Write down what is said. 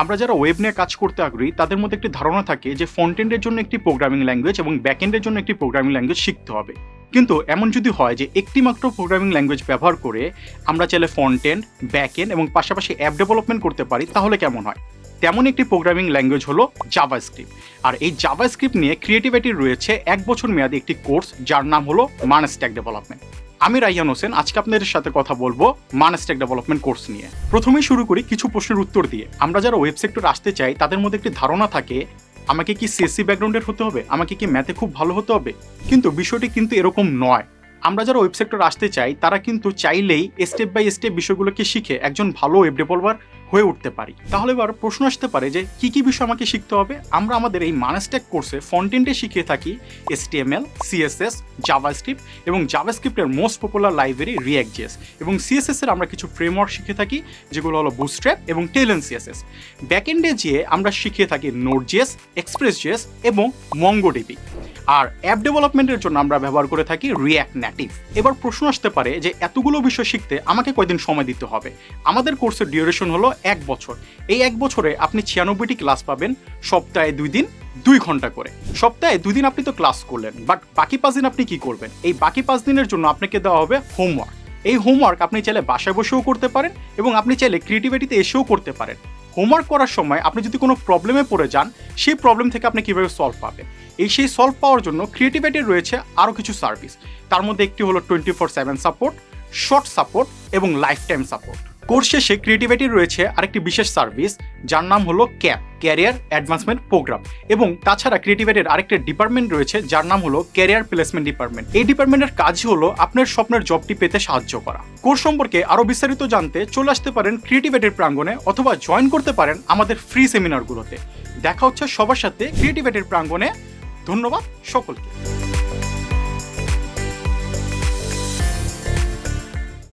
আমরা যারা ওয়েব নিয়ে কাজ করতে আগ্রহী তাদের মধ্যে একটি ধারণা থাকে যে ফ্রন্ট এন্ডের জন্য একটি প্রোগ্রামিং ল্যাঙ্গুয়েজ এবং ব্যাক এন্ডের জন্য একটি প্রোগ্রামিং ল্যাঙ্গুয়েজ শিখতে হবে। কিন্তু এমন যদি হয় যে একটি মাত্র প্রোগ্রামিং ল্যাঙ্গুয়েজ ব্যবহার করে আমরা চাইলে ফ্রন্ট এন্ড, ব্যাক এন্ড এবং পাশাপাশি অ্যাপ ডেভেলপমেন্ট করতে পারি, তাহলে কেমন হয়? তেমন একটি প্রোগ্রামিং ল্যাঙ্গুয়েজ হলো জাভাস্ক্রিপ্ট। আর এই জাভাস্ক্রিপ্ট নিয়ে ক্রিয়েটিভিটির রয়েছে 1 বছর মেয়াদী একটি কোর্স, যার নাম হলো MERN স্ট্যাক ডেভেলপমেন্ট। আমি রাইহান হোসেন আজকে আপনাদের সাথে কথা বলবো MERN স্ট্যাক ডেভেলপমেন্ট কোর্স নিয়ে। প্রথমেই শুরু করি কিছু প্রশ্নের উত্তর দিয়ে। আমরা যারা ওয়েব সেক্টরে আসতে চাই তাদের মধ্যে একটি ধারণা থাকে, আমাকে কি সিএসসি ব্যাকগ্রাউন্ডের হতে হবে, আমাকে কি ম্যাথে খুব ভালো হতে হবে? কিন্তু বিষয়টি কিন্তু এরকম নয়। আমরা যারা ওয়েব সেক্টরে আসতে চাই তারা কিন্তু চাইলেই স্টেপ বাই স্টেপ বিষয়গুলোকে শিখে একজন ভালো ওয়েব ডেভেলপার হয়ে উঠতে পারি। তাহলে এবার প্রশ্ন আসতে পারে যে কি কি বিষয় আমাকে শিখতে হবে? আমরা আমাদের এই MERN স্ট্যাক কোর্সে ফ্রন্ট এন্ডে শিখিয়ে থাকি HTML, CSS, জাভাস্ক্রিপ্ট এবং জাভাস্ক্রিপ্টের মোস্ট পপুলার লাইব্রেরি রিঅ্যাক্ট.js, এবং CSS এর আমরা কিছু ফ্রেমওয়ার্ক শিখে থাকি যেগুলো হলো বুটস্ট্র্যাপ এবং টেইলন CSS। ব্যাক এন্ডে যেয়ে আমরা শিখিয়ে থাকি নোড.js, এক্সপ্রেস.js এবং মঙ্গোডিবি। আর অ্যাপ ডেভেলপমেন্টের জন্য আমরা ব্যবহার করে থাকি রিঅ্যাক্ট নেটিভ। এবার প্রশ্ন আসতে পারে যে এতগুলো বিষয় শিখতে আমাকে কয়দিন সময় দিতে হবে? আমাদের কোর্সের ডিউরেশন হলো 1 বছর। এই 1 বছরে আপনি 96টি ক্লাস পাবেন, সপ্তাহে 2 দিন 2 ঘন্টা করে। সপ্তাহে 2 দিন আপনি তো ক্লাস করলেন, বাট বাকি 5 দিন আপনি কি করবেন? এই বাকি 5 দিনের জন্য আপনাকে দেওয়া হবে হোমওয়ার্ক। এই হোমওয়ার্ক আপনি চাইলে বাসায় বসেও করতে পারেন এবং আপনি চাইলে ক্রিয়েটিভিটিতে এসেও করতে পারেন। হোমওয়ার্ক করার সময় আপনি যদি কোনো প্রবলেমে পড়ে যান, সেই প্রবলেম থেকে আপনি কীভাবে সলভ পাবেন? সেই সলভ পাওয়ার জন্য ক্রিয়েটিভিটির রয়েছে আরও কিছু সার্ভিস। তার মধ্যে একটি হলো 24/7 সাপোর্ট, শর্ট সাপোর্ট এবং লাইফ টাইম সাপোর্ট। কোর্স শেষে ক্রিয়েটিভিটির রয়েছে আরেকটি বিশেষ সার্ভিস যার নাম হলো ক্যারিয়ার অ্যাডভান্সমেন্ট প্রোগ্রাম, এবং তাছাড়া ক্রিয়েটিভিটির আরেকটি ডিপার্টমেন্ট রয়েছে যার নাম হলো ক্যারিয়ার প্লেসমেন্ট ডিপার্টমেন্ট। এই ডিপার্টমেন্টের কাজ হলো আপনার স্বপ্নের জবটি পেতে সাহায্য করা। কোর্স সম্পর্কে আরও বিস্তারিত জানতে চলে আসতে পারেন ক্রিয়েটিভিটির প্রাঙ্গণে অথবা জয়েন করতে পারেন আমাদের ফ্রি সেমিনারগুলোতে। দেখা হচ্ছে সবার সাথে ক্রিয়েটিভিটির প্রাঙ্গণে। ধন্যবাদ সকলকে।